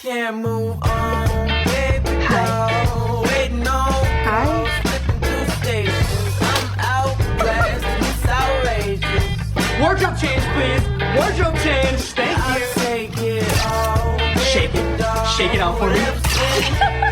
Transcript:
can't move on. Baby, no, waiting on. Hi. Slipping through stations. I'm out west. It's outrageous. Wardrobe change, please. Wardrobe change. Thank I'll you. take it all. Shake it. Shake it out for me. Lipstick.